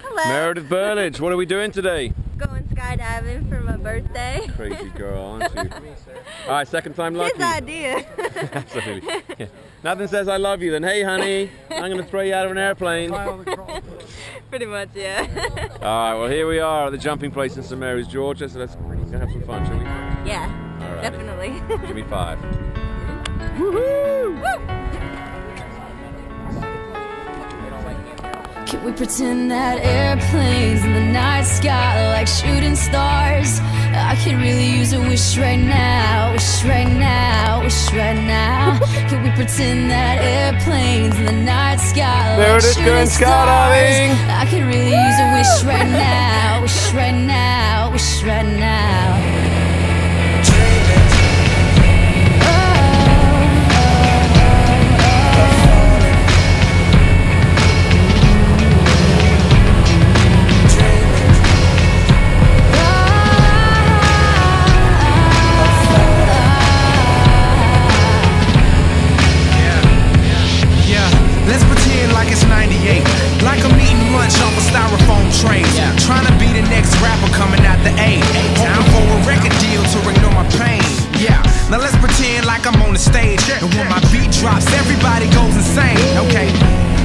Hello. Meredith Burlage, what are we doing today? Going skydiving for my birthday. Crazy girl, aren't you? Alright, second time lucky. His idea. Absolutely. Yeah. Nothing says I love you then, hey honey, I'm going to throw you out of an airplane. Pretty much, yeah. Alright, well here we are at the jumping place in St Mary's, Georgia, so let's go have some fun, shall we? Yeah, Alrighty. definitely. Give me 5. Woohoo! Woo! Can we pretend that airplanes in the night sky like shooting stars? I could really use a wish right now, wish right now, wish right now. Can we pretend that airplanes in the night sky like shooting stars? I could really use a wish right now, wish right now, wish right now. Let's pretend like it's 98, like I'm eating lunch off a styrofoam tray, trying to be the next rapper coming out the A, hoping for a record deal to ignore my pain. Yeah, now let's pretend like I'm on the stage, and when my beat drops, everybody goes insane. Okay,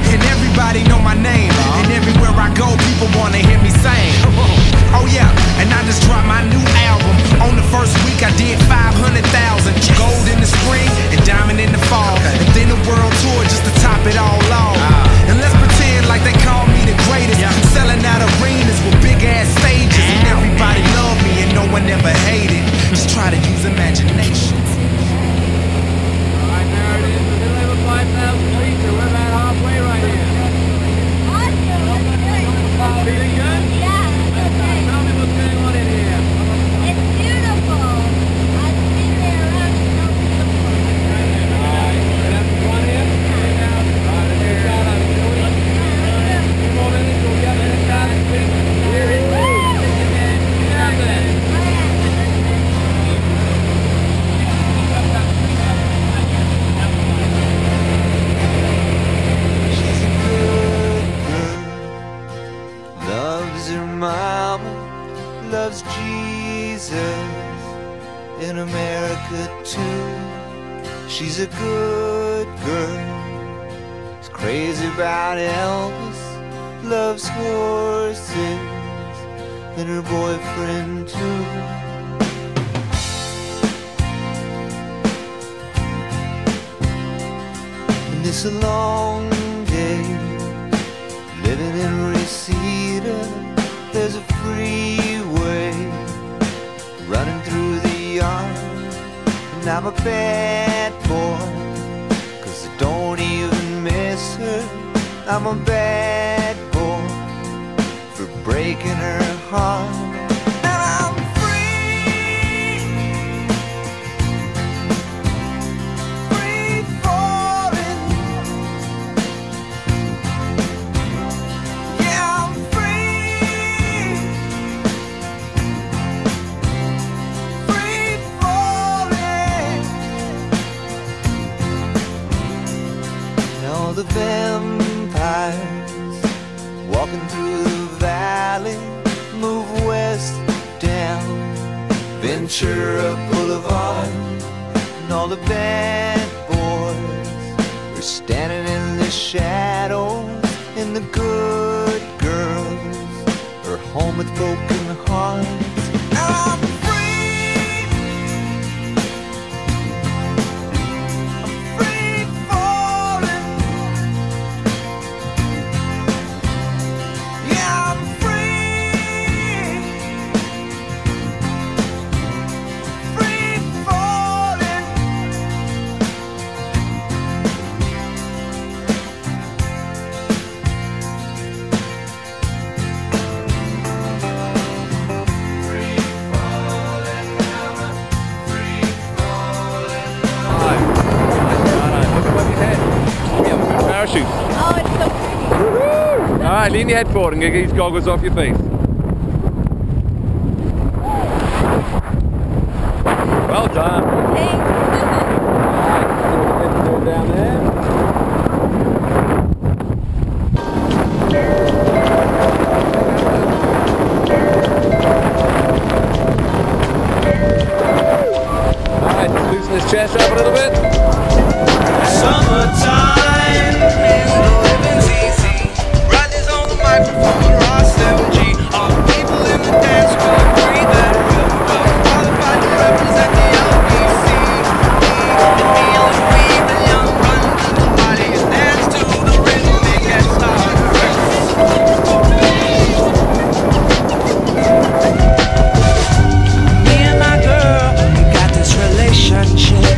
and everybody know my name, and everywhere I go, people wanna hear me sing. Oh yeah, and I just dropped my new album. On the first week I did 500,000. Gold in the spring and diamond in the fall, and then the world tour just to top it all off. And let's pretend like they call me the greatest, selling out arenas with big ass stages, and everybody love me and no one ever hated. Just try to use imagination. Alright, Meredith, in the middle of 5,000 feet, so we're about halfway right here. Awesome. Feeling good? Yeah, okay. Tell me what's going on in here. It's beautiful. I've been there around. It's so beautiful. Alright, we're having fun here? Alright, let's get started. Few more minutes, we'll get it started. Here it is. Down there. She's a good girl, loves her mama, loves Jesus, in America too. She's a good girl, is crazy about Elvis, loves horses, and her boyfriend too. And it's a long day living in Reseda. There's a freeway running through the yard, and I'm a bad boy, 'cause I don't even miss her. I'm a bad boy for breaking her heart. And I'm free, free falling. Yeah, I'm free, free falling. Now the vampires walking through the valley move west down Ventura Boulevard, and all the bad boys are standing in the shadows, and the good girls are home with broken hearts. And I'm free, I'm free falling. Yeah, I'm free, free falling. Parachute. Oh, it's so pretty. Alright, lean your head forward and get these goggles off your face. Well done. Thanks. Alright, down there. Loosen his chest up a little bit. Summertime and the living's easy. Riley's on the microphone, Ross MG. All the people in the dance will agree that we're well qualified to represent the LBC. And Neil and Weave and Young run to the party and dance to the rhythm and get started. Me and my girl, we got this relationship.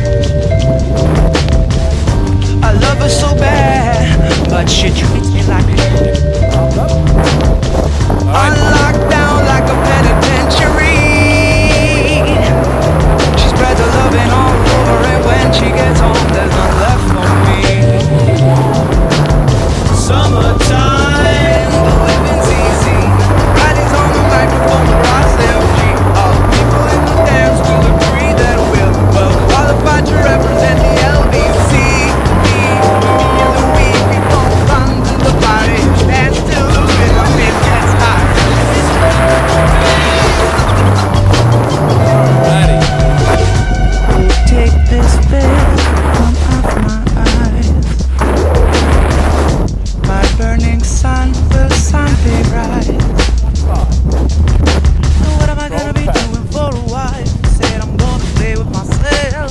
I love her so bad, but she treats me like a I'm locked down like a penitentiary. She spreads her loving all over, and when she gets home, there's none left for me. Summertime, the living's easy. Riley's on the microphone with Ross MG. All the people in the dance will agree that we're well qualified to represent the LBC. Take this veil from off my eyes. My burning sun will someday rise. So what am I gonna be doing for a while? Said I'm gonna play with myself.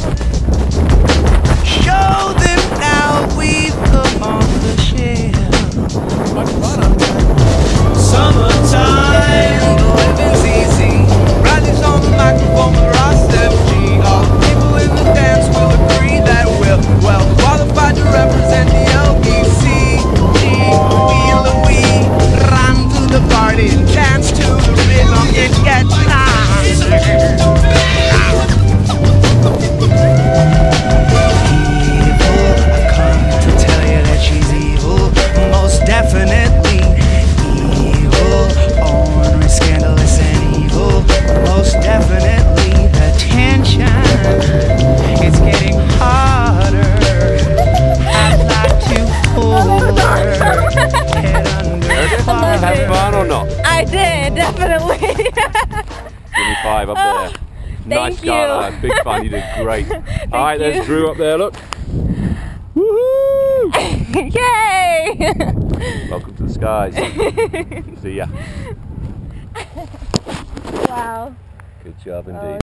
Show them now we've come on the shelf. Summertime, the living's easy. Riley's on the microphone with Ross MG. All the people in the dance will agree that we're well qualified to represent the LBC. Feel the we run to the party and dance to the rhythm. It gets loud. Evil, I've come to tell you that she's evil, most definitely evil, ornery, scandalous and evil, most definitely. The tension, it's getting harder. I'd like to hold her head under fire. Have fun or not? I did, definitely. Give me 5 up there. Nice Thank start, you. lads. Big fun. You did great. All right, you. there's Drew up there. Look. Woohoo! Yay! Welcome to the skies. See ya. Wow. Good job indeed.